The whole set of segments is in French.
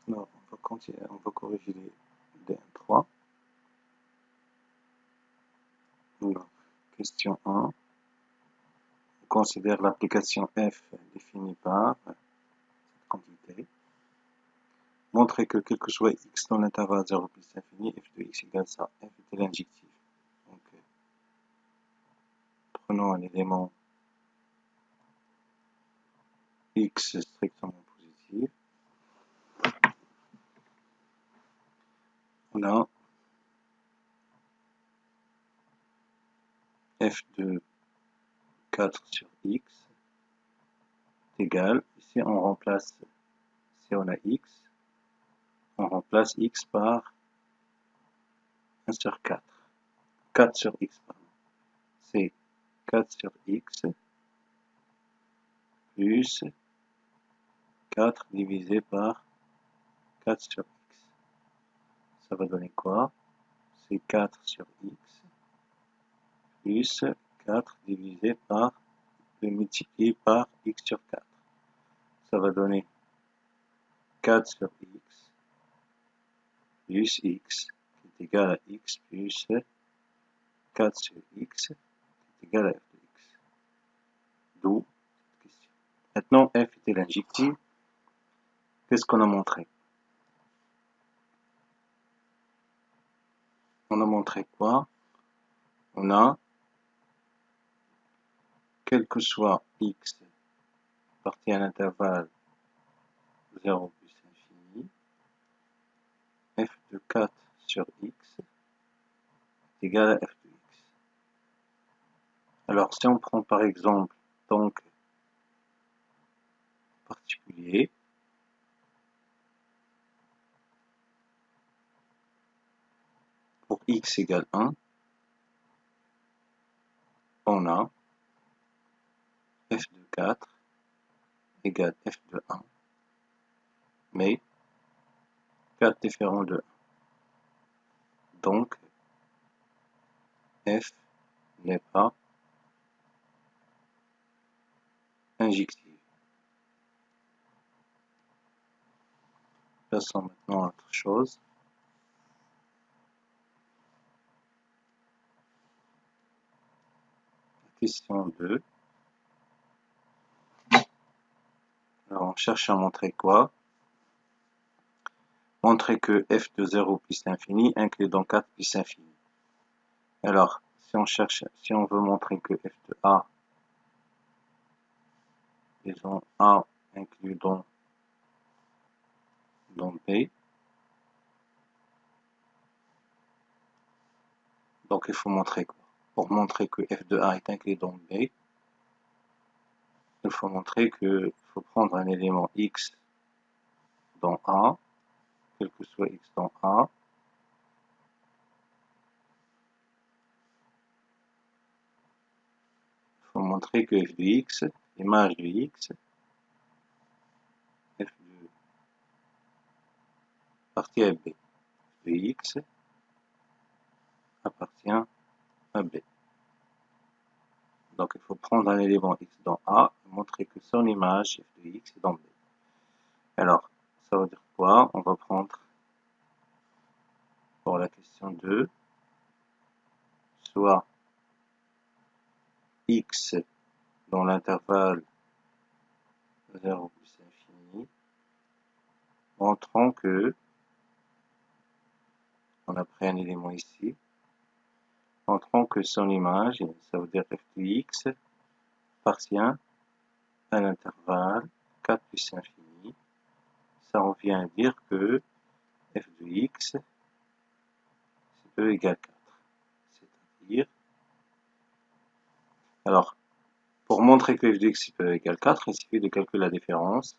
Non, on va continuer, on va corriger les 3. Alors, question 1. On considère l'application f définie par cette quantité. Montrer que quel que soit x dans l'intervalle 0 plus l'infini, f de x égale ça. F était l'injectif. Donc, prenons un élément x strictement positif. On a f de 4 sur x égale, ici on remplace, si on a x, on remplace x par 1 sur 4. 4 sur x, pardon. C'est 4 sur x plus 4 divisé par 4 sur x. Ça va donner quoi? C'est 4 sur x plus 4 divisé par, multiplié par x sur 4. Ça va donner 4 sur x plus x qui est égal à x plus 4 sur x qui est égal à f de x. D'où cette question. Maintenant, f était l'injective. Qu'est-ce qu'on a montré? On a montré quoi? On a, quel que soit x parti à l'intervalle 0 plus l'infini, f de 4 sur x est égal à f de x. Alors, si on prend par exemple, donc, particulier, pour x égale 1, on a f de 4 égale f de 1, mais 4 différents de 1. Donc, f n'est pas injective. Passons maintenant à autre chose. Question 2. Alors, on cherche à montrer quoi? Montrer que f de 0 plus l'infini inclut dans 4 plus l'infini. Alors, si on veut montrer que f de a, disons a inclut dans b, donc il faut montrer quoi? Pour montrer que f de a est inclus dans b, il faut montrer qu'il faut prendre un élément x dans a, quel que soit x dans a, il faut montrer que f de x, l'image de x, f de partie à b, f de x appartient à b. Donc il faut prendre un élément x dans a et montrer que son image f de x est dans b. Alors, ça veut dire quoi? On va prendre pour la question 2, soit x dans l'intervalle 0 plus infini, montrant que, on a pris un élément ici, montrant que son image, ça veut dire f de x, appartient à l'intervalle 4 plus infini. Ça revient à dire que f de x, c'est E égale 4. C'est-à-dire, alors, pour montrer que f de x est E égale 4, il suffit de calculer la différence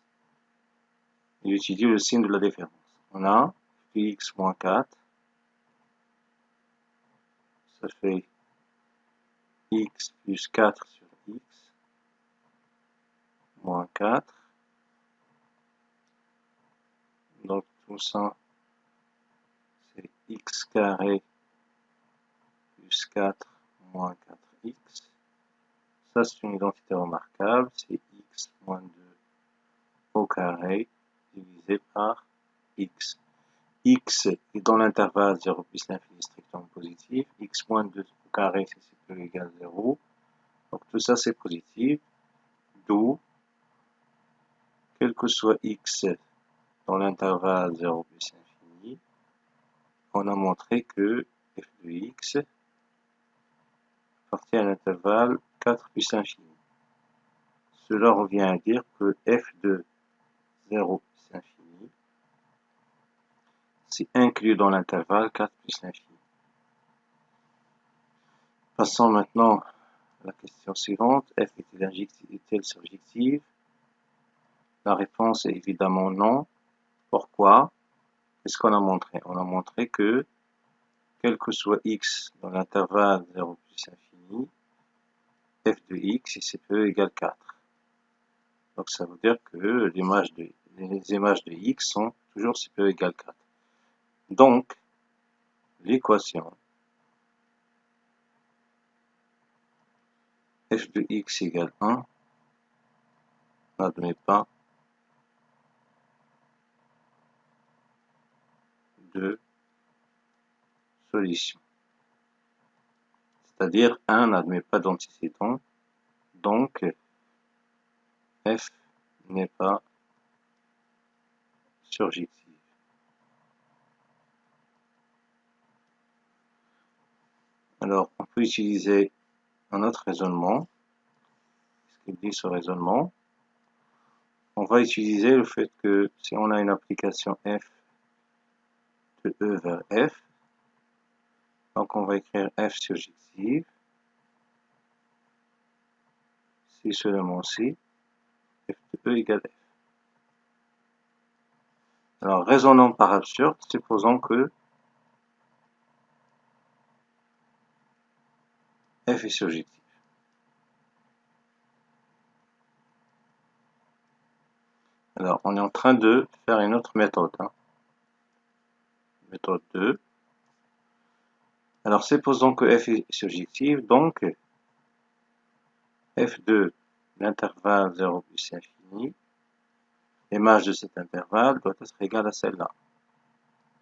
et d'utiliser le signe de la différence. On a f de x moins 4, ça fait x plus 4 sur x, moins 4. Donc tout ça, c'est x carré plus 4 moins 4x. Ça, c'est une identité remarquable, c'est x moins 2 au carré divisé par x. X est dans l'intervalle 0 plus l'infini strictement positif. X moins 2 au carré si c'est peu égal 0. Donc tout ça c'est positif. D'où, quel que soit x dans l'intervalle 0 plus infini, on a montré que f de x appartient à l'intervalle 4 plus infini. Cela revient à dire que f de 0 plus infini, c'est inclus dans l'intervalle 4 plus l'infini. Passons maintenant à la question suivante. F est-elle surjective? La réponse est évidemment non. Pourquoi? Qu'est-ce qu'on a montré? On a montré que, quel que soit x dans l'intervalle 0 plus infini, f de x, c'est peu égale 4. Donc ça veut dire que les images de x sont toujours supérieures égale 4. Donc, l'équation f de x égale 1 n'admet pas de solution. C'est-à-dire 1 n'admet pas d'antécédent, donc f n'est pas surjective. Alors, on peut utiliser un autre raisonnement. Ce qu'il dit ce raisonnement, on va utiliser le fait que si on a une application f de E vers f, donc on va écrire f surjective, si seulement si, f de E égale f. Alors, raisonnons par absurde, supposons que f est surjectif. Alors, on est en train de faire une autre méthode. Méthode 2. Alors, supposons que f est surjectif, donc f de l'intervalle 0 plus infini, l'image de cet intervalle doit être égale à celle-là,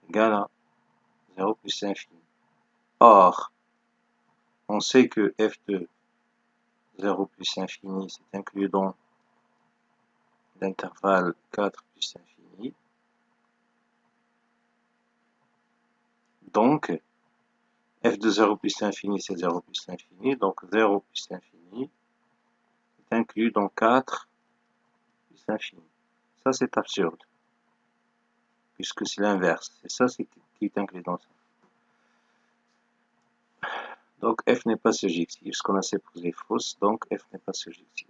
égale à 0 plus infini. Or, on sait que f de 0 plus infini, c'est inclus dans l'intervalle 4 plus infini. Donc, f de 0 plus l'infini, c'est 0 plus l'infini. Donc, 0 plus l'infini est inclus dans 4 plus l'infini. Ça, c'est absurde, puisque c'est l'inverse. C'est ça qui est inclus dans ça. Donc, f n'est pas surjectif. Ce qu'on a supposé est fausse, donc f n'est pas surjectif.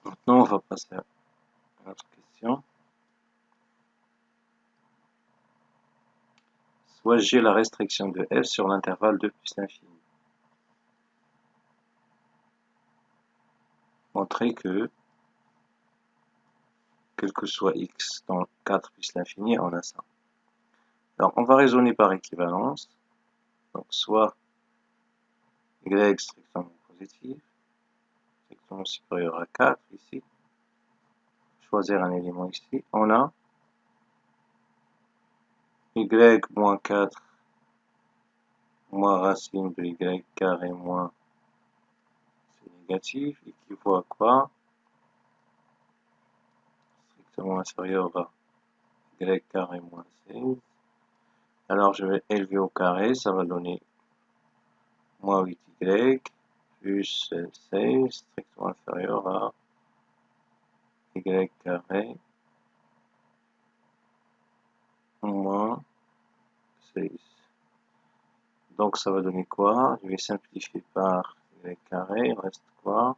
Maintenant, on va passer à notre question. Soit j'ai la restriction de f sur l'intervalle 2 plus l'infini. Montrer que, quel que soit x dans 4 plus l'infini, on a ça. Alors, on va raisonner par équivalence. Donc, soit y strictement positif, strictement supérieur à 4 ici. Choisir un élément ici. On a y moins 4 moins racine de y carré moins c'est négatif, équivaut à quoi? Strictement inférieur à y carré moins 16. Alors je vais élever au carré, ça va donner moins 8y plus 16, strictement inférieur à y carré moins 16. Donc ça va donner quoi? Je vais simplifier par y carré, il reste quoi?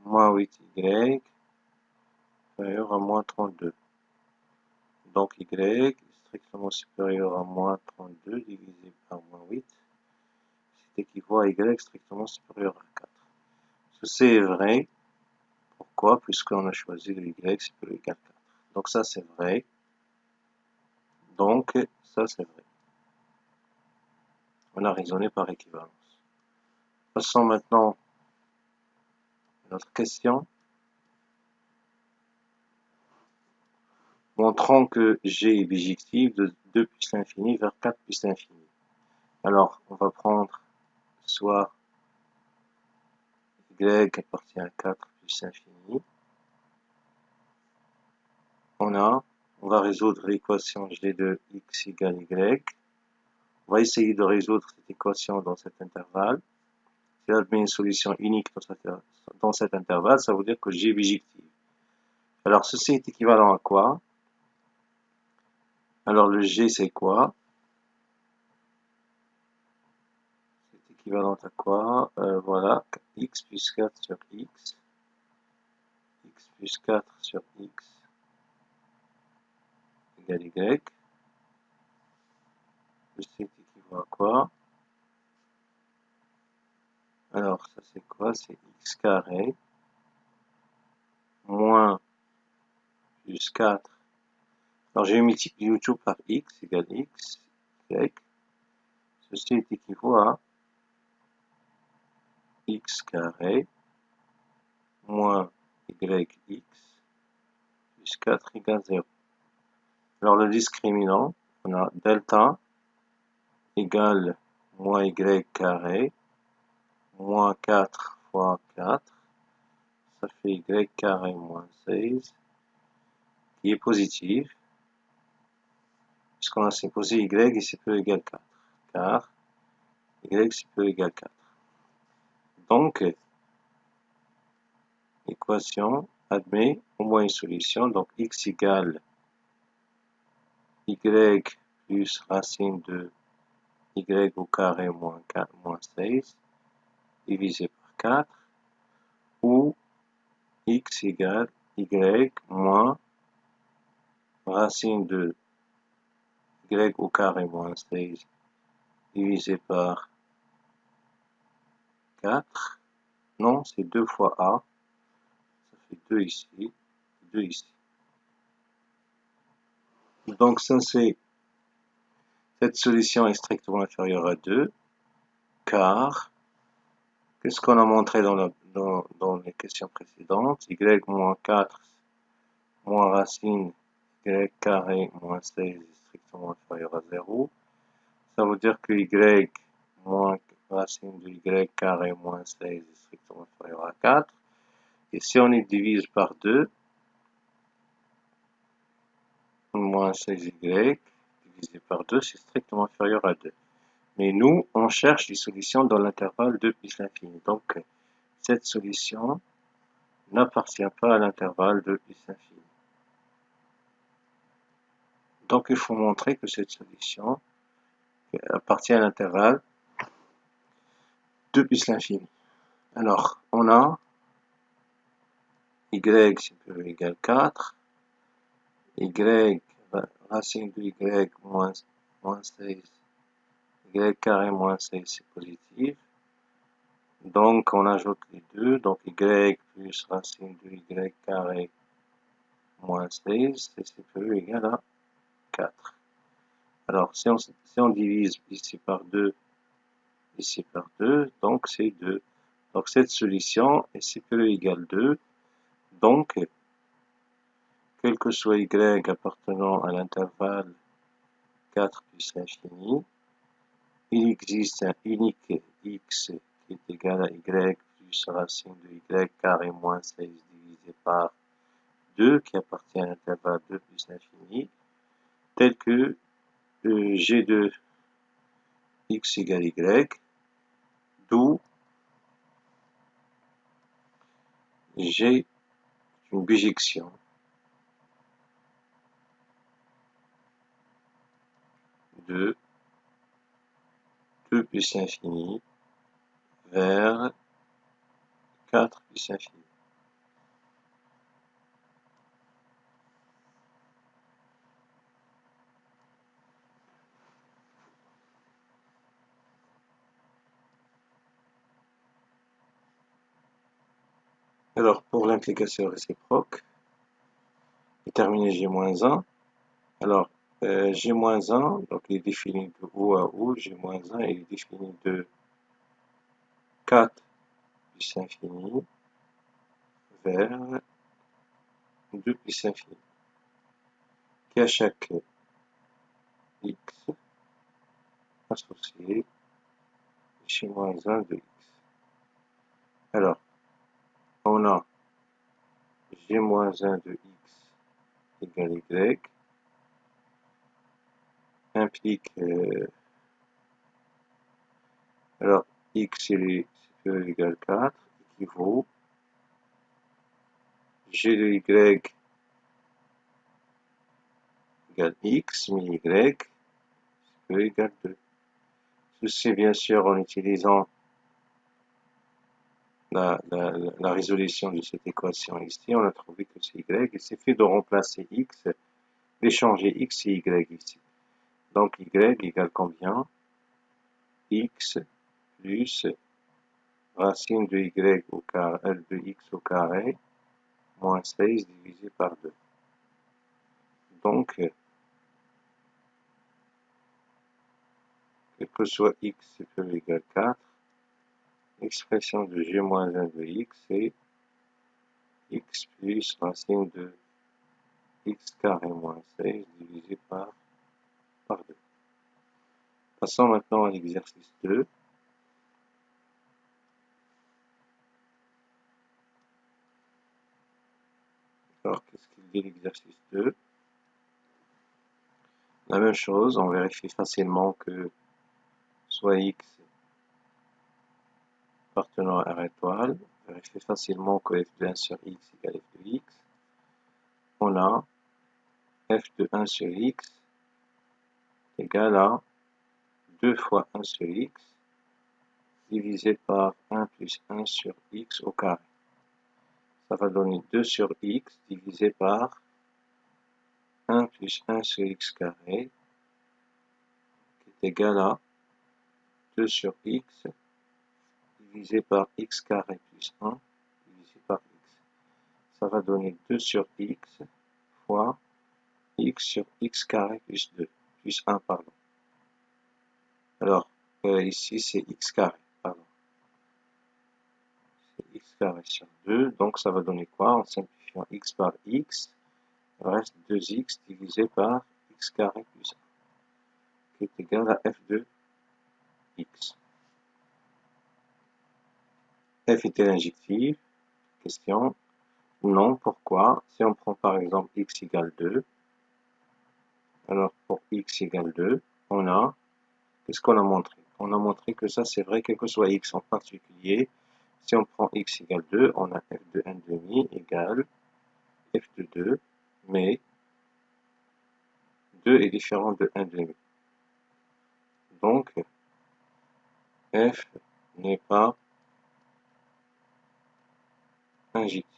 Moins 8y supérieur à moins 32. Donc y est strictement supérieur à moins 32 divisé par moins 8. C'est équivaut à y strictement supérieur à 4. Ceci est vrai. Pourquoi? Puisqu'on a choisi le y supérieur à 4. Donc ça c'est vrai. Donc ça c'est vrai. On On a raisonné par équivalence. Passons maintenant à notre question. Montrons que G est bijectif de 2 puissance l'infini vers 4 puissance l'infini. Alors, on va prendre soit y appartient à 4 puissance l'infini. On va résoudre l'équation G de x égale y. On va essayer de résoudre cette équation dans cet intervalle. Si on admet une solution unique dans cet intervalle, ça veut dire que G est bijectif. Alors, ceci est équivalent à quoi? Alors, le G, c'est quoi? C'est équivalent à quoi? Voilà, x plus 4 sur x. X plus 4 sur x égale y. Ceci équivaut à quoi? Alors, ça c'est quoi? C'est x carré moins plus 4. Alors, j'ai multiplié tout par x égale x, y. Ceci est équivaut à x carré moins yx plus 4 égale 0. Alors, le discriminant, on a delta égale moins y carré moins 4 fois 4. Ça fait y carré moins 16 qui est positif. Puisqu'on a supposé y ici peut égal 4. Car y ici peut égal 4. Donc, l'équation admet au moins une solution. Donc, x égale y plus racine de y au carré moins 4 moins 16 divisé par 4. Ou x égale y moins racine de y au carré moins 16 divisé par 4. Non, c'est 2 fois a. Ça fait 2 ici, 2 ici. Donc, cette solution est strictement inférieure à 2, car, qu'est-ce qu'on a montré dans les questions précédentes? Y moins 4 moins racine y carré moins 16 est strictement inférieur à 0. Ça veut dire que y moins racine de y carré moins 16 est strictement inférieur à 4. Et si on y divise par 2, moins 16y divisé par 2, c'est strictement inférieur à 2. Mais nous, on cherche des solutions dans l'intervalle 2 plus l'infini. Donc, cette solution n'appartient pas à l'intervalle 2 plus l'infini. Donc, il faut montrer que cette solution appartient à l'intervalle 2 plus l'infini. Alors, on a y supérieur égale 4, y racine de y moins 16, y carré moins 16 c'est positif. Donc, on ajoute les deux. Donc, y plus racine de y carré moins 16, c'est supérieur égal à 4. Alors, si on divise ici par 2, ici par 2, donc c'est 2. Donc, cette solution est supérieure égale 2. Donc, quel que soit y appartenant à l'intervalle 4 plus l'infini, il existe un unique x qui est égal à y plus racine de y carré moins 16 divisé par 2 qui appartient à l'intervalle 2 plus l'infini, tel que g de x égale y, d'où g est une bijection de 2 plus l'infini vers 4 plus l'infini. Alors, pour l'implication réciproque, déterminer g-1, alors G-1, donc il est défini de O à O, G-1, il est défini de 4 plus infini vers 2 plus infini, qui à chaque x associé G-1 de x. Alors, on a G-1 de x égale y, implique, alors x est supérieur ou égal 4, équivaut g de y égale x, mais y supérieur ou égal 2. Ceci bien sûr en utilisant la résolution de cette équation ici, on a trouvé que c'est y, il suffit de remplacer x, d'échanger x et y ici. Donc y égale combien? X plus racine de y au carré, de x au carré, moins 16 divisé par 2. Donc, quel que soit x supérieur ou égal 4, l'expression de g-1 de x est x plus racine de x carré moins 16 divisé par 2. Passons maintenant à l'exercice 2. Alors, qu'est-ce qu'il dit l'exercice 2? La même chose, on vérifie facilement que soit x appartenant à R étoile, on vérifie facilement que f de 1 sur x égale f de x. On a f de 1 sur x égale à 2 fois 1 sur x divisé par 1 plus 1 sur x au carré. Ça va donner 2 sur x divisé par 1 plus 1 sur x carré, qui est égal à 2 sur x divisé par x carré plus 1 divisé par x. Ça va donner 2 sur x fois x sur x carré plus 2, plus 1, pardon. Alors, ici c'est x carré, pardon. C'est x carré sur 2, donc ça va donner quoi? En simplifiant x par x, il reste 2x divisé par x carré plus 1, qui est égal à f de x. F est-elle injective? Question. Non, pourquoi? Si on prend par exemple x égale 2, alors pour x égale 2, on a, qu'est-ce qu'on a montré? On a montré que ça c'est vrai quel que soit x en particulier. Si on prend x égale 2, on a f de 1 demi égale f de 2, mais 2 est différent de 1 demi. Donc, f n'est pas injective.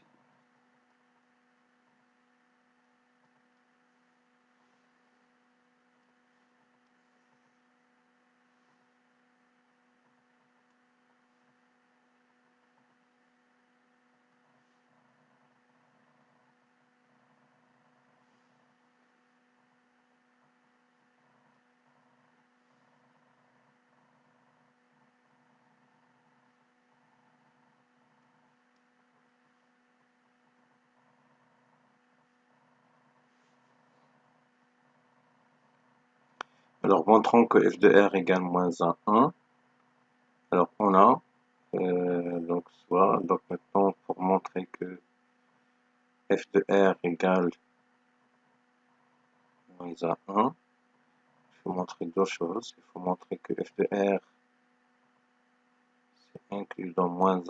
Alors, montrons que f de r égale moins 1. Alors, on a, donc maintenant, pour montrer que f de r égale moins 1, il faut montrer deux choses. Il faut montrer que f de r, c'est inclus dans moins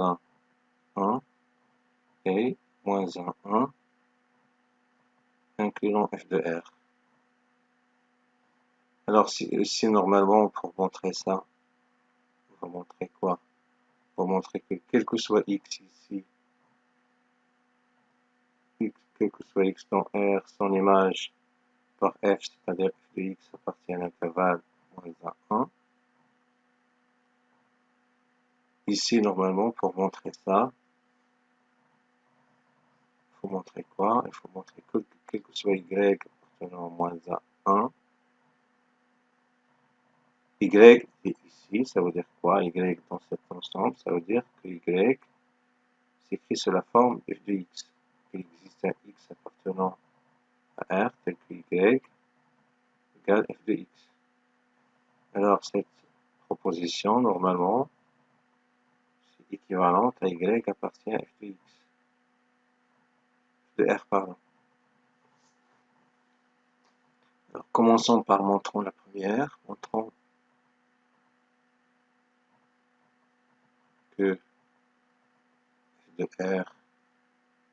1 et moins 1 incluant f de r. Alors, si normalement, pour montrer ça, on va montrer quoi? On va montrer que quel que soit x ici, quel que soit x dans R, son image par f, c'est-à-dire f de x appartient à l'intervalle moins 1. Ici, normalement, pour montrer ça, il faut montrer quoi? Il faut montrer que quel que soit y appartenant à moins 1, y est ici, ça veut dire quoi? Y dans cet ensemble, ça veut dire que y s'écrit sous la forme f de x. Il existe un x appartenant à R tel que y égale f de x. Alors cette proposition, normalement, c'est équivalente à y appartient à f de x. De R, pardon. Alors commençons par montrons la première. Montrons que f de R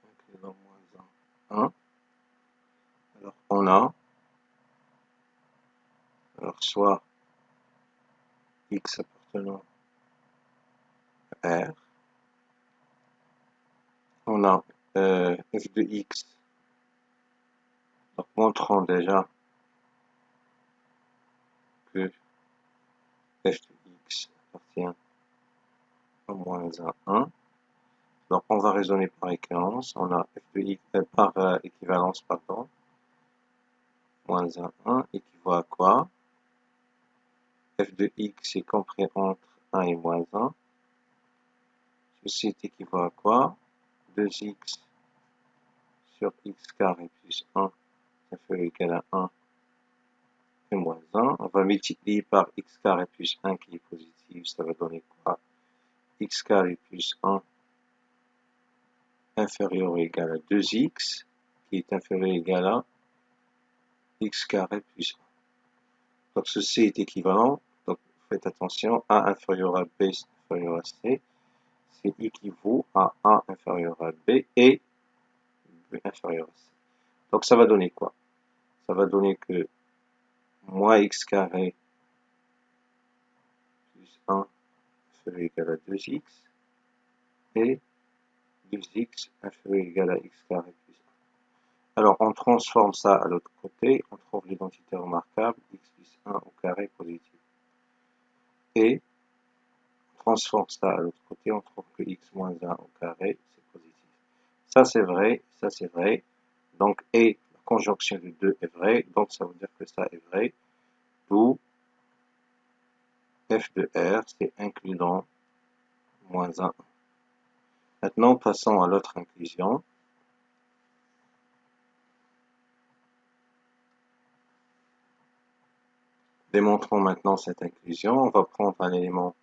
incluant moins 1. Alors on a soit x appartenant à R, on a f de x, donc montrons déjà que f de x appartient à moins 1. Donc on va raisonner par équivalence, on a f de x par équivalence, pardon, moins 1 équivaut à quoi? F de x est compris entre 1 et moins 1. Ceci est équivaut à quoi? 2x sur x carré plus 1 inférieur ou égal à 1 et moins 1. On va multiplier par x carré plus 1 qui est positif, ça va donner quoi? X carré plus 1 inférieur ou égal à 2x qui est inférieur ou égal à x carré plus 1. Donc ceci est équivalent, donc faites attention, A inférieur à B inférieur à C, c'est équivaut à A inférieur à B et B inférieur à C. Donc ça va donner quoi? Ça va donner que moins x carré plus 1 inférieur ou égal à 2x et 2x inférieur ou égal à x carré plus 1. Alors on transforme ça à l'autre côté, on trouve l'identité remarquable, x plus 1 au carré positif. Et on transforme ça à l'autre côté, on trouve que x moins 1 au carré, c'est positif. Ça c'est vrai, ça c'est vrai. Donc, et la conjonction de 2 est vraie, donc ça veut dire que ça est vrai. D'où f de R, c'est inclus dans moins 1. Maintenant, passons à l'autre inclusion. Démontrons maintenant cette inclusion. On va prendre un élément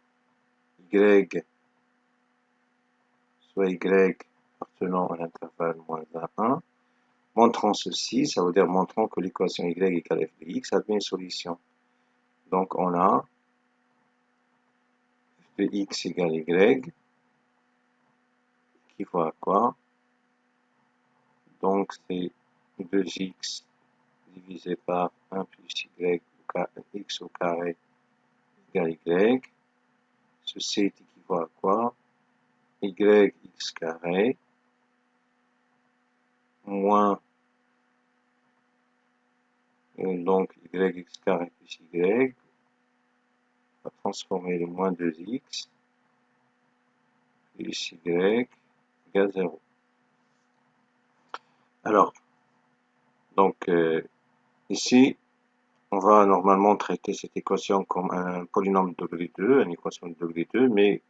y, soit y appartenant à l'intervalle moins 1. Montrons ceci, ça veut dire montrons que l'équation y égale f de x admet une solution. Donc on a f de x égale y, qui vaut à quoi? Donc c'est 2x divisé par 1 plus y, x au carré égale y. Ceci est équivaut à quoi? Y x carré moins donc y x carré plus y. On va transformer le moins 2x plus y égale 0. Alors, donc ici, on va normalement traiter cette équation comme un polynôme de degré 2, une équation de degré 2, mais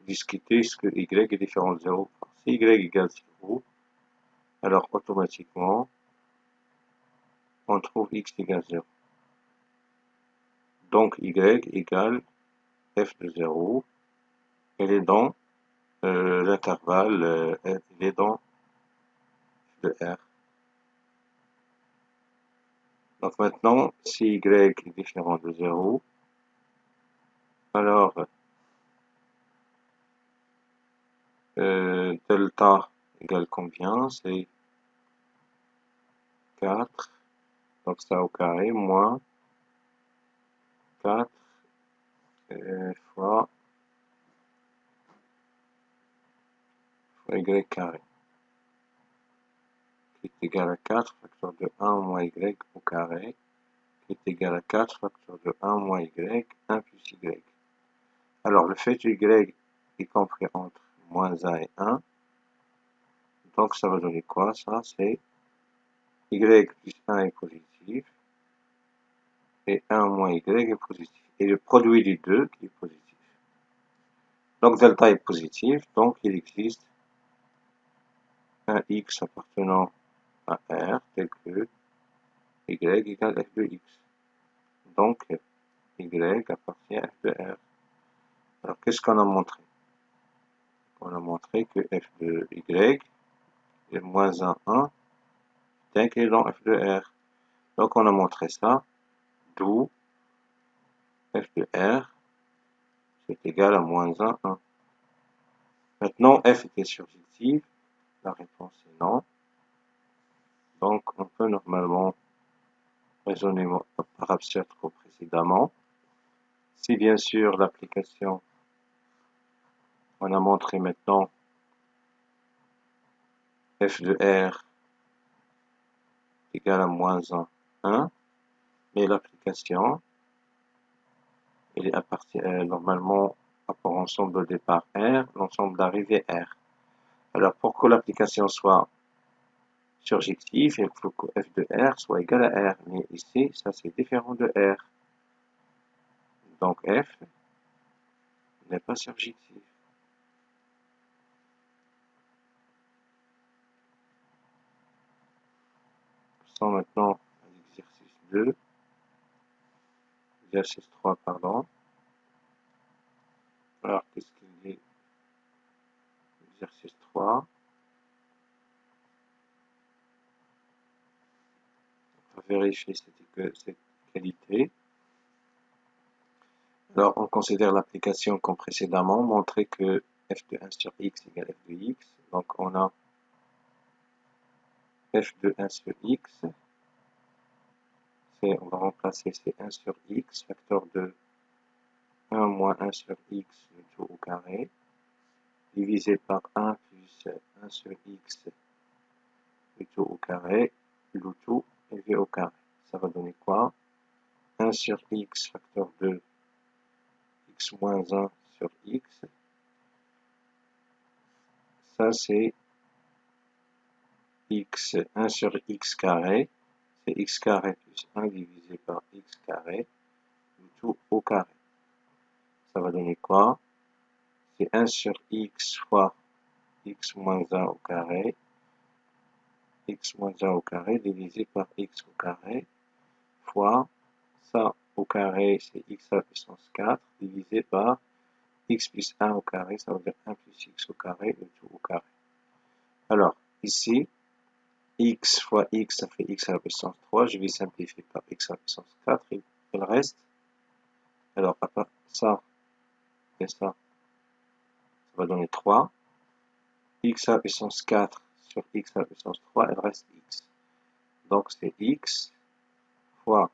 discuter ce que y est différent de 0. Si y égale 0, alors automatiquement, on trouve x égale 0. Donc y égale f de 0, elle est dans l'intervalle, elle est dans f de R. Donc maintenant, si y est différent de 0, alors delta égale combien? C'est 4, donc ça au carré, moins 4 fois y carré, qui est égal à 4 facteur de 1 moins y au carré, qui est égal à 4 facteur de 1 moins y, 1 plus y. Alors, le fait que y est compris entre moins 1 et 1, donc ça va donner quoi? Ça, c'est y plus 1 est positif, et 1 moins y est positif. et le produit des deux qui est positif. Donc delta est positif, donc il existe un x appartenant à R tel que y égale f de x. Donc y appartient à f de R. Alors qu'est-ce qu'on a montré? On a montré que f de y est moins 1 est inclus dans f de R. Donc on a montré ça, d'où f de R c'est égal à moins 1. Maintenant, f était surjective, la réponse est non. Donc on peut normalement raisonner par abstract comme précédemment. Si bien sûr l'application, on a montré maintenant f de R égale à moins 1, mais l'application, elle appartient normalement rapport ensemble de départ R, l'ensemble d'arrivée R. Alors pour que l'application soit surjective, il faut que f de R soit égal à R. Mais ici, ça c'est différent de R. Donc f n'est pas surjective. Passons maintenant à l'exercice 2. Exercice 3, pardon. Alors, qu'est-ce qu'il dit? Exercice 3. On va vérifier cette qualité. Alors, on considère l'application comme précédemment, montrer que f de 1 sur x égale f de x. Donc, on a f de 1 sur x. On va remplacer ces 1 sur x, facteur de 1 moins 1 sur x, le tout au carré, divisé par 1 plus 1 sur x, le tout au carré, le tout élevé au carré. Ça va donner quoi? 1 sur x, facteur de x moins 1 sur x. Ça, c'est x, 1 sur x carré. C'est x carré plus 1 divisé par x carré, le tout au carré. Ça va donner quoi? C'est 1 sur x fois x moins 1 au carré, x moins 1 au carré divisé par x au carré, fois ça au carré, c'est x à la puissance 4, divisé par x plus 1 au carré, ça veut dire 1 plus x au carré, le tout au carré. Alors, ici, x fois x, ça fait x à la puissance 3, je vais simplifier par x à la puissance 4, et il reste, alors à part ça et ça va donner 3, x à la puissance 4 sur x à la puissance 3, il reste x. Donc c'est x fois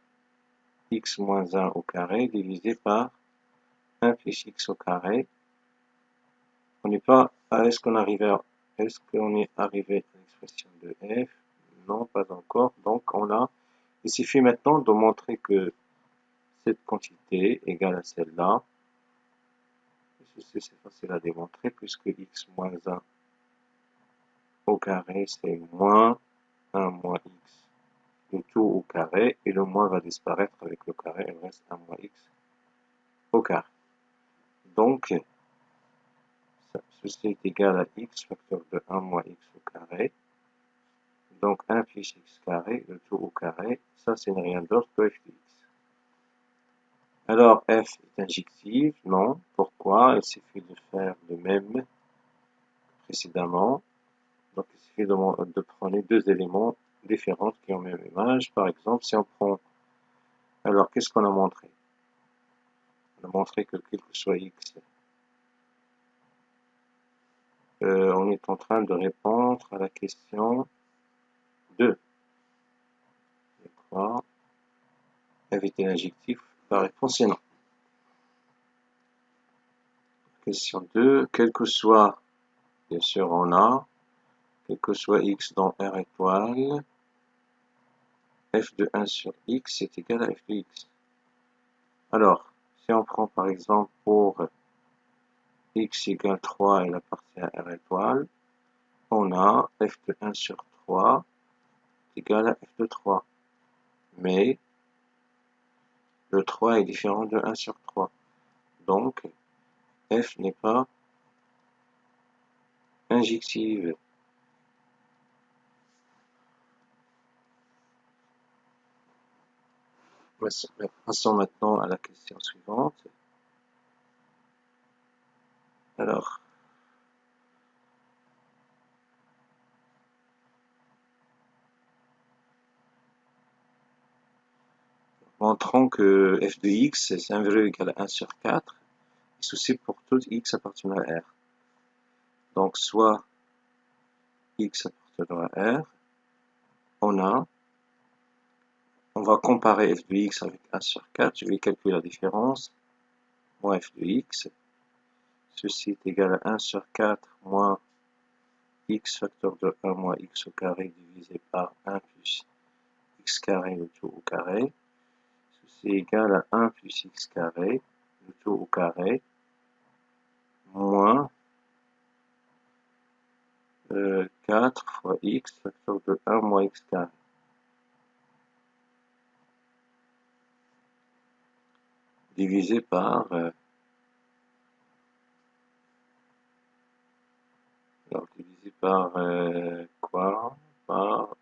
x moins 1 au carré divisé par 1 plus x au carré. On n'est pas à est-ce qu'on est arrivé à l'expression de f? Non, pas encore. Donc il suffit maintenant de montrer que cette quantité égale à celle-là. Ceci c'est facile à démontrer puisque x moins 1 au carré c'est moins 1 moins x, le tout au carré, et le moins va disparaître avec le carré, il reste 1 moins x au carré. Donc, ceci est égal à x facteur de 1 moins x au carré. Donc 1 plus x carré, le tout au carré, ça c'est rien d'autre que f de x. Alors f est injective? Non. Pourquoi? Il suffit de faire le même précédemment. Donc il suffit de prendre deux éléments différents qui ont la même image. Par exemple, si on prend... Alors qu'est-ce qu'on a montré? On a montré que quel que soit x, on est en train de répondre à la question 2. Je crois. Éviter l'injectif, la réponse est non. Question 2, quel que soit, bien sûr on a, quel que soit x dans R étoile, f de 1 sur x est égal à f de x. Alors, si on prend par exemple pour x égale 3, il appartient à R étoile, on a f de 1 sur 3 égale à f de 3. Mais Le 3 est différent de 1 sur 3. Donc, f n'est pas injective. Passons maintenant à la question suivante. Alors, montrons que f de x, c'est un valeur égale à 1 sur 4, et ceci pour tout x appartenant à R. Donc, soit x appartenant à R, on va comparer f de x avec 1 sur 4, je vais calculer la différence, moins f de x, ceci est égal à 1 sur 4 moins x facteur de 1 moins x au carré divisé par 1 plus x carré le tout au carré. Ceci est égal à 1 plus x carré le tout au carré moins 4 fois x facteur de 1 moins x carré. Divisé par quoi? Par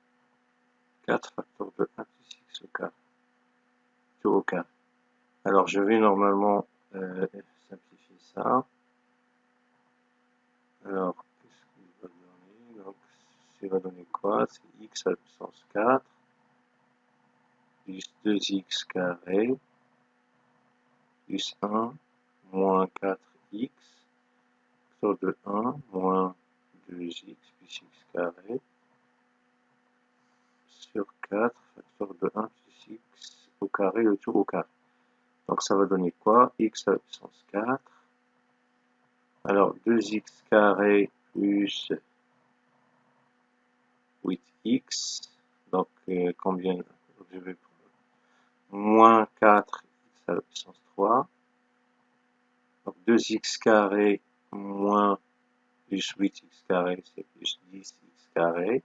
4 facteur de 1 plus x au carré. Tout au carré. Alors je vais normalement simplifier ça. Alors, qu'est-ce qu'il va donner? Donc, ça va donner quoi? C'est x à la puissance 4 plus 2x carré plus 1 moins 4x facteur de 1 moins 2x plus x carré sur 4 facteur de 1 plus x au carré, le tout au carré. Donc ça va donner quoi? X à la puissance 4. Alors 2x carré plus 8x. Donc combien? Je vais prendre moins 4x à la puissance 3. Donc 2x carré moins plus 8x carré, c'est plus 10x carré.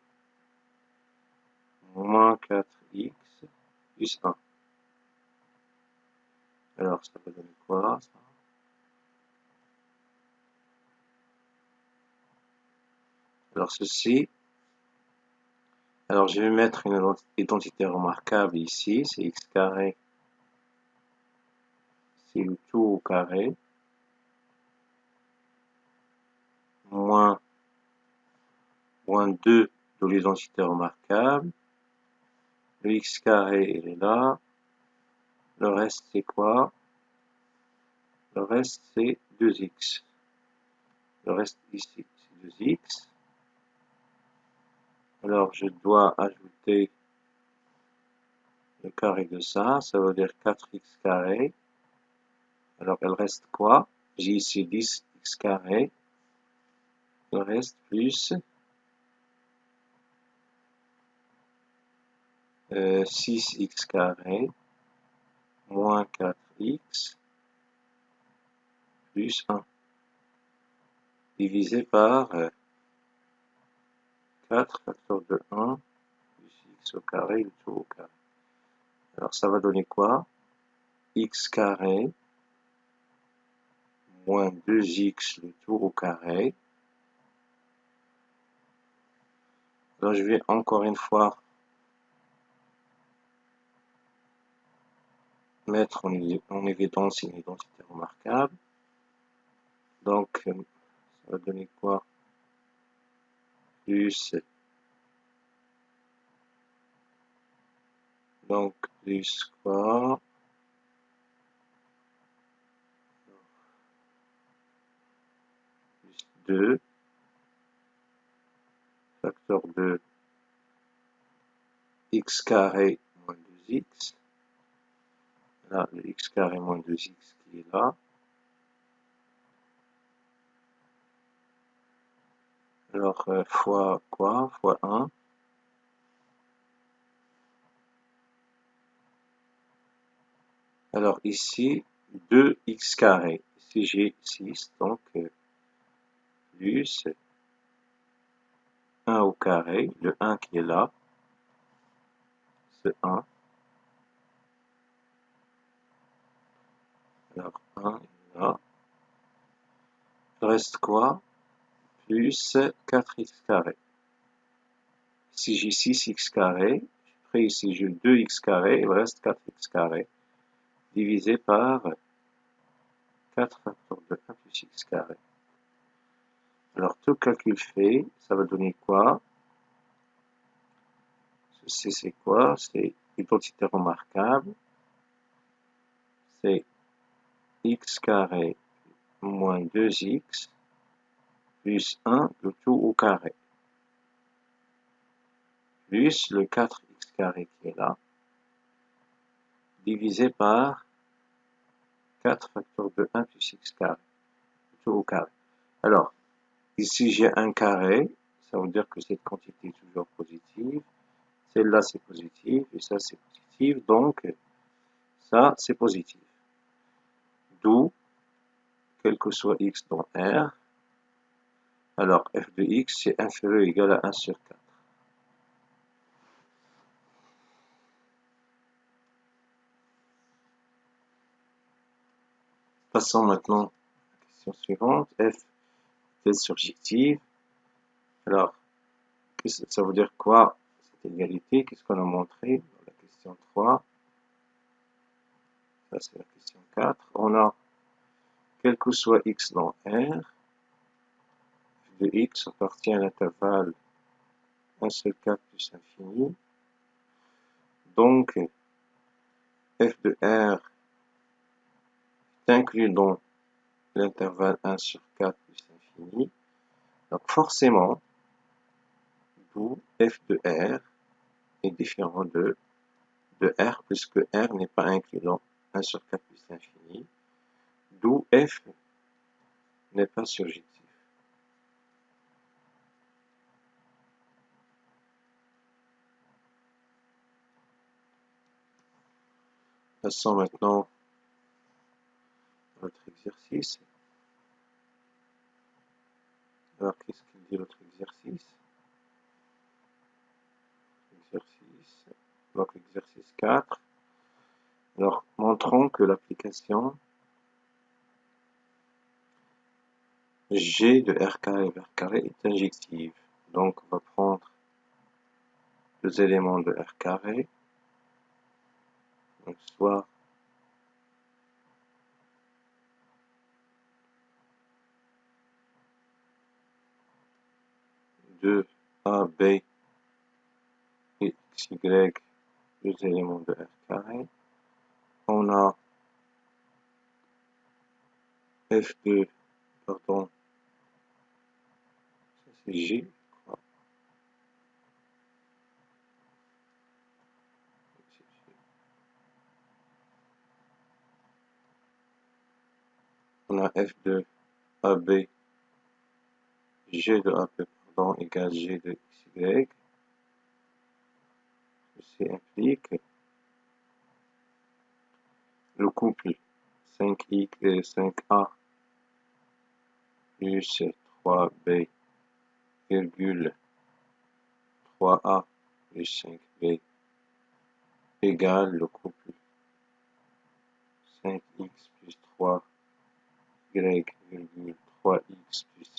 Moins 4x plus 1. Alors ça va donner quoi ça? Alors ceci, alors je vais mettre une identité remarquable ici, c'est x carré, c'est le tout au carré, moins 2 de l'identité remarquable, le x carré il est là, le reste c'est quoi? Le reste c'est 2x, le reste ici c'est 2x, alors je dois ajouter le carré de ça, ça veut dire 4x carré. Alors, il reste quoi? J'ai ici 10x carré. Il reste plus 6x carré moins 4x plus 1 divisé par 4 facteur de 1 plus x au carré, le tout au carré. Alors, ça va donner quoi? X carré moins 2x le tout au carré. Alors, je vais encore une fois mettre en évidence une identité remarquable. Donc, ça va donner quoi? Plus, donc, plus quoi? Plus 2, facteur de x carré moins 2x. Là, le x carré moins 2x qui est là. Alors, fois quoi? Fois 1. Alors, ici, 2x carré. Ici, j'ai 6, donc, plus 1 au carré. Le 1 qui est là, c'est 1. Alors 1 est là. Il reste quoi? Plus 4x carré. Si j'ai 6x carré, après ici j'ai 2x carré, il me reste 4x carré, divisé par 4 facteurs de 1 plus x carré. Alors tout calcul fait, ça va donner quoi? Ceci c'est quoi? C'est l'identité remarquable. C'est x carré moins 2x plus 1, le tout au carré, plus le 4x carré qui est là, divisé par 4 facteurs de 1 plus x carré, le tout au carré. Alors, ici j'ai un carré, ça veut dire que cette quantité est toujours positive, celle-là c'est positif, et ça c'est positif, donc ça c'est positif. D'où, quel que soit x dans R, alors f de x c'est inférieur ou égal à 1 sur 4. Passons maintenant à la question suivante. F est surjective. Alors, ça veut dire quoi cette égalité? Qu'est-ce qu'on a montré dans la question 3? Ça c'est la question 4. On a, quel que soit x dans R, f de x appartient à l'intervalle 1 sur 4 plus infini. Donc, f de R est inclus dans l'intervalle 1 sur 4 plus infini. Donc, forcément, d'où f de R est différent de R, puisque R n'est pas inclus dans 1 sur 4 plus infini. D'où f n'est pas surjectif. Passons maintenant à notre exercice. Alors, qu'est-ce qu'il dit l'autre exercice? Donc, l'exercice 4. Alors, montrons que l'application G de R carré vers carré est injective. Donc, on va prendre deux éléments de R carré. Donc, soit deux A, B et X, Y, deux éléments de R carré. On a F2, pardon, ça c'est G, on a F2 AB, G de AB, pardon, égale G de XY. Ceci implique le couple 5x et 5a plus 3b virgule 3a plus 5b égale le couple 5x plus 3y virgule 3x plus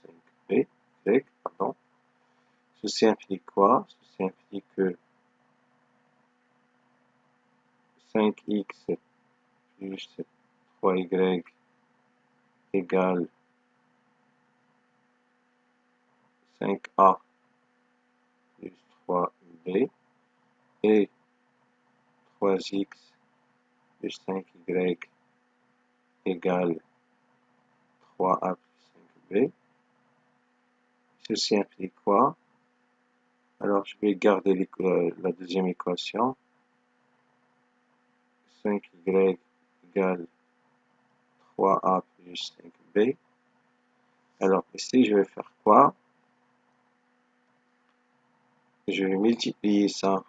5b. Pardon. Ceci implique quoi? Ceci implique que 5x plus 3y égale 5a plus 3b et 3x plus 5y égale 3a plus 5b. Ceci implique quoi? Alors, je vais garder la deuxième équation. 5y égale 3a plus 5b. Alors, ici, je vais faire quoi? Je vais multiplier ça,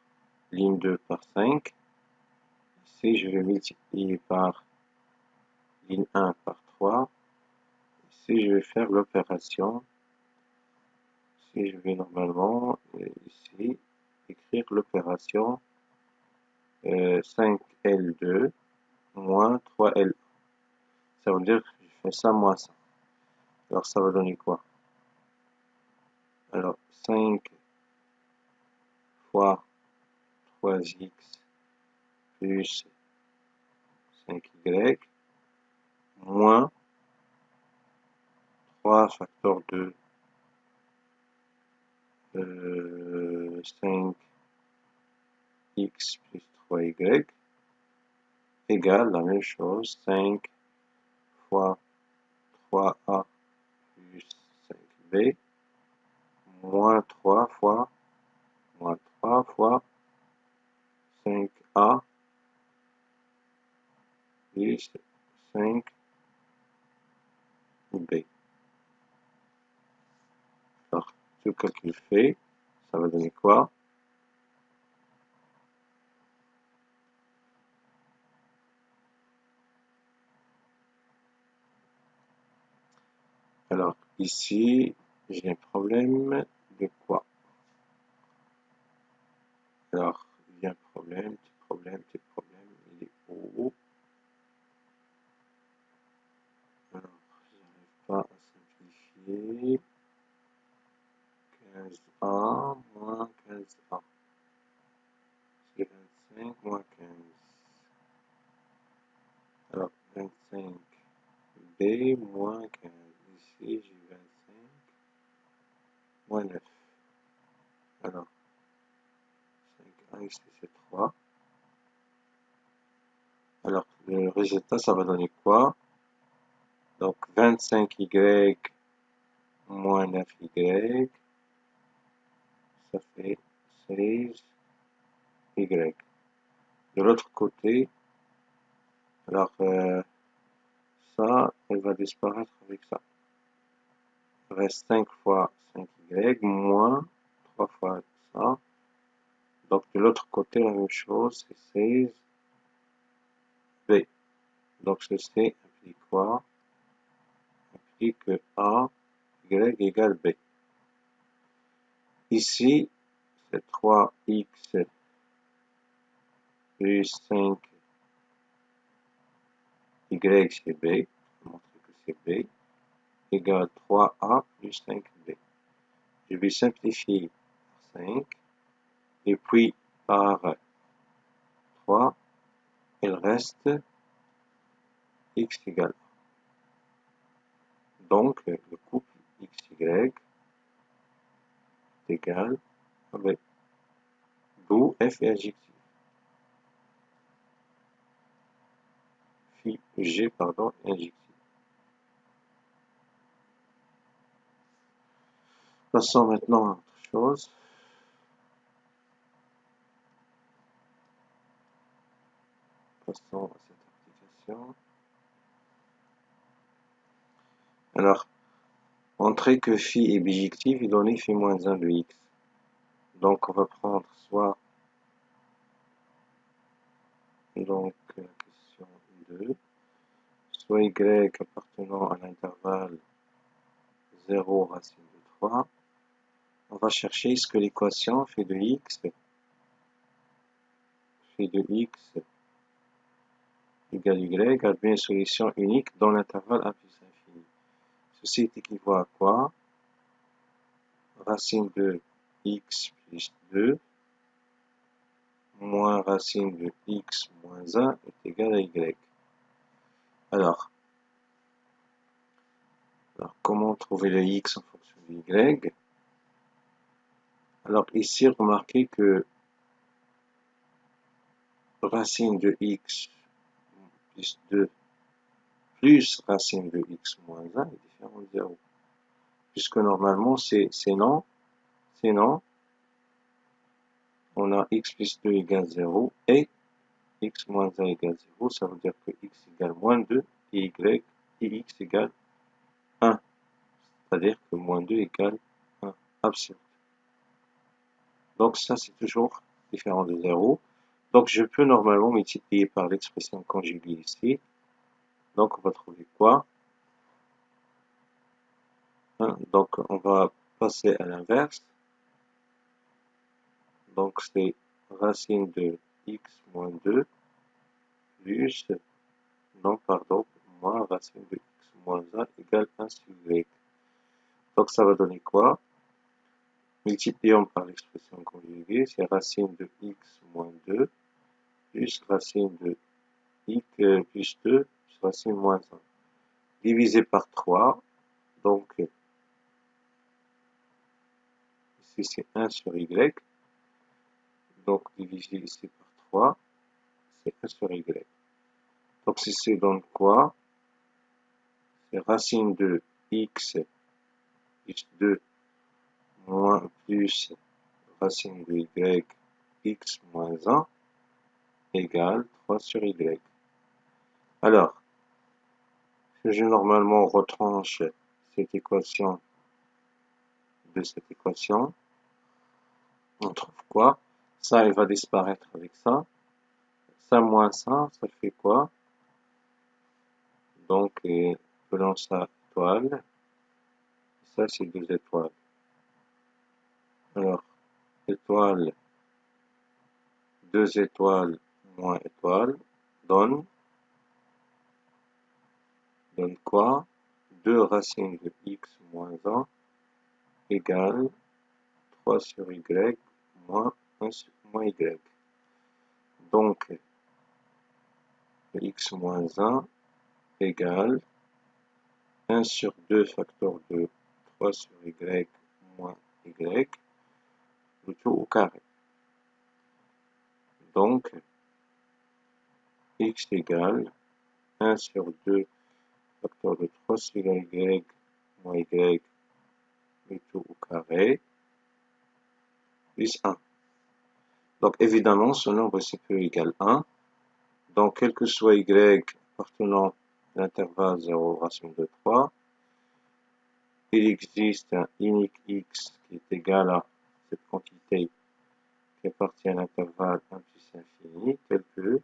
ligne 2 par 5. Ici, je vais multiplier par ligne 1 par 3. Ici, je vais faire l'opération. Ici, je vais normalement, ici, écrire l'opération 5L2 moins 3L. Ça veut dire que je fais ça moins ça. Alors ça va donner quoi? Alors 5 fois 3x plus 5y moins 3 facteur de 5x plus 3y égale la même chose, 5 fois 3a plus 5b moins 3 fois 5a plus 5b. Alors, tout calcul fait, ça va donner quoi? Alors, ici, j'ai un problème de quoi? Alors, il y a un problème, petit problème, il est où? Alors, je n'arrive pas à simplifier. 15a moins 15a. C'est 25 moins 15. Alors, 25b moins 15. Ici, j'ai 25 moins 9. Alors, 5a ici, c'est 3. Alors, le résultat, ça va donner quoi? Donc, 25y moins 9y, ça fait 16y. De l'autre côté, alors ça, elle va disparaître avec ça. Il reste 5 fois 5y moins 3 fois ça. Donc, de l'autre côté, la même chose, c'est 16b. Donc, ceci implique quoi? Implique que a, y égale b. Ici, c'est 3x plus 5y, c'est b. Je vais montrer que c'est b, égale 3a plus 5b. Je vais simplifier par 5, et puis par 3, il reste x égale 1. Donc, le couple xy est égal à b. D'où f est adjectif. G, pardon, est adjectif. Passons maintenant à autre chose. Passons à cette application. Alors, montrer que phi est bijectif et donner phi moins 1 de x. Donc, on va prendre soit, donc, question 2, soit y appartenant à l'intervalle 0 racine de 3. On va chercher ce que l'équation phi de x égale y a bien une solution unique dans l'intervalle 1 plus infini. Ceci est équivaut à quoi? Racine de x plus 2 moins racine de x moins 1 est égal à y. Alors, comment trouver le x en fonction de y? Alors ici, remarquez que racine de x plus 2 plus racine de x moins 1 est différent de 0. Puisque normalement, c'est non. Sinon, on a x plus 2 égale 0 et x moins 1 égale 0. Ça veut dire que x égale moins 2 et x égale 1. C'est-à-dire que moins 2 égale 1. Absurde. Donc ça, c'est toujours différent de 0. Donc je peux normalement multiplier par l'expression conjuguée ici. Donc on va trouver quoi? Donc on va passer à l'inverse. Donc c'est racine de x moins 2 plus, non pardon, moins racine de x moins 1 égale 1 sur y. Donc ça va donner quoi? Multiplions par l'expression conjuguée, c'est racine de x moins 2 plus racine de x plus 2 plus racine moins 1. Divisé par 3, donc ici c'est 1 sur y, donc divisé ici par 3, c'est 1 sur y. Donc ceci donne quoi? C'est racine de x plus 2 moins plus racine de y x moins 1 égale 3 sur y. Alors, si je normalement retranche cette équation de cette équation, on trouve quoi? Ça, il va disparaître avec ça. Ça moins ça, ça fait quoi? Donc, prenons ça étoile. Ça, c'est 2 étoiles. Alors, étoile, 2 étoiles moins étoile, donne quoi? 2 racines de x moins 1 égale 3 sur y moins 1 sur moins y. Donc, x moins 1 égale 1 sur 2 facteur de 3 sur y moins y, le tout au carré. Donc, x égale 1 sur 2 facteur de 3 sur y moins y, le tout au carré, plus 1. Donc, évidemment, ce nombre c'est peu égal 1. Donc, quel que soit y appartenant à l'intervalle 0 racine de 3, il existe un unique x qui est égal à cette quantité qui appartient à l'intervalle 1 plus infini, tel que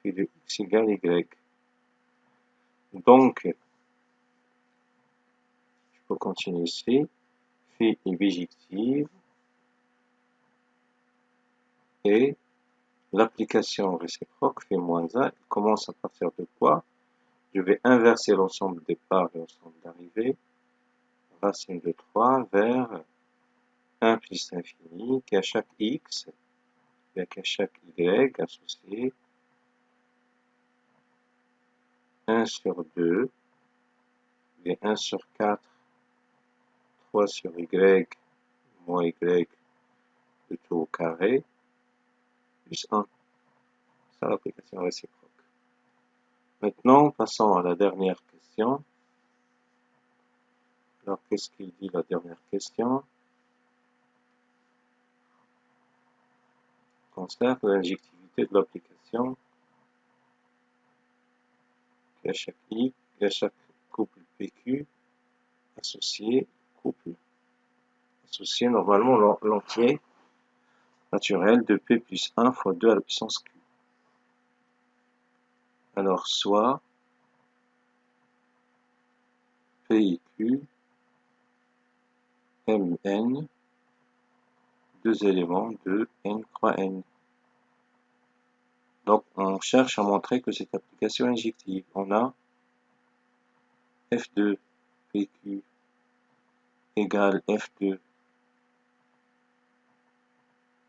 phi de x égale y. Donc, je peux continuer ici. Phi est bijective et l'application réciproque phi moins 1 commence à partir de quoi? Je vais inverser l'ensemble des parts et l'ensemble d'arrivées. Racine de 3 vers 1 plus infini, qui à chaque x, et qu'à chaque y associé 1 sur 2, et 1 sur 4, 3 sur y, moins y, le tout au carré, plus 1. C'est l'application réciproque. Maintenant, passons à la dernière question. Alors, qu'est-ce qu'il dit la dernière question? Concerne l'injectivité de l'application qui à chaque i, qui à chaque couple PQ associé couple associé normalement l'entier naturel de P plus 1 fois 2 à la puissance Q. Alors, soit P et Q, M, N, deux éléments de N croix N. Donc, on cherche à montrer que cette application est injective. On a F2 PQ égale F2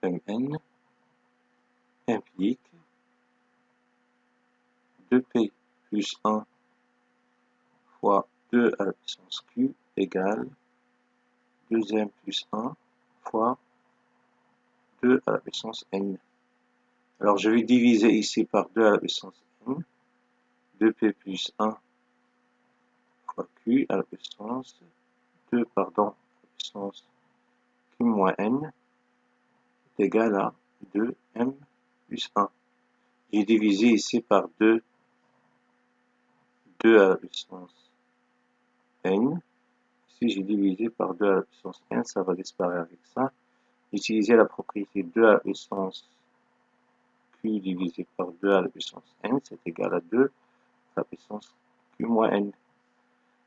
MN implique 2P plus 1 fois 2 à la puissance Q égale 2M plus 1 fois 2 à la puissance N. Alors, je vais diviser ici par 2 à la puissance N. 2P plus 1 fois Q à la puissance 2, pardon, à la puissance Q moins N est égal à 2M plus 1. J'ai divisé ici par 2 à la puissance N. Ici, j'ai divisé par 2 à la puissance N, ça va disparaître avec ça. Utiliser la propriété 2 à la puissance Q divisé par 2 à la puissance N, c'est égal à 2 à la puissance Q moins N.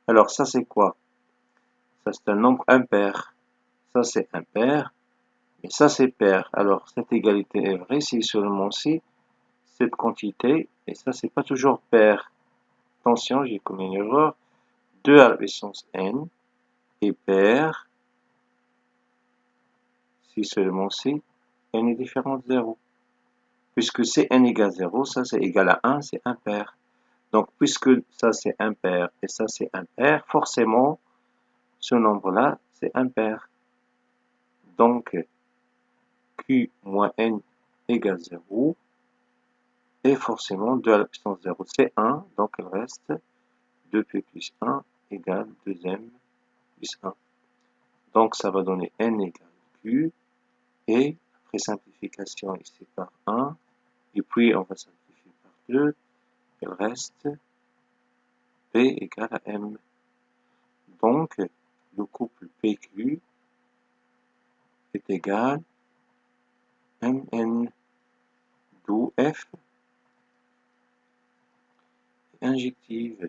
Alors, ça, c'est quoi? Ça, c'est un nombre impair. Ça, c'est impair. Et ça, c'est pair. Alors, cette égalité est vraie si seulement si cette quantité, et ça, c'est pas toujours pair. attention, j'ai commis une erreur. 2 à la puissance n est pair si seulement c, n est différent de 0. Puisque c'est n égale 0, ça c'est égal à 1, c'est impair. Donc, puisque ça c'est impair et ça c'est impair, forcément, ce nombre-là, c'est impair. Donc, q moins n égale 0, et forcément 2 à la puissance 0, c'est 1, donc il reste 2p plus 1 égale 2m plus 1. Donc, ça va donner n égale q, et après simplification ici par 1, et puis on va simplifier par 2, il reste p égale à m. Donc, le couple PQ est égal à MN, d'où F est injective.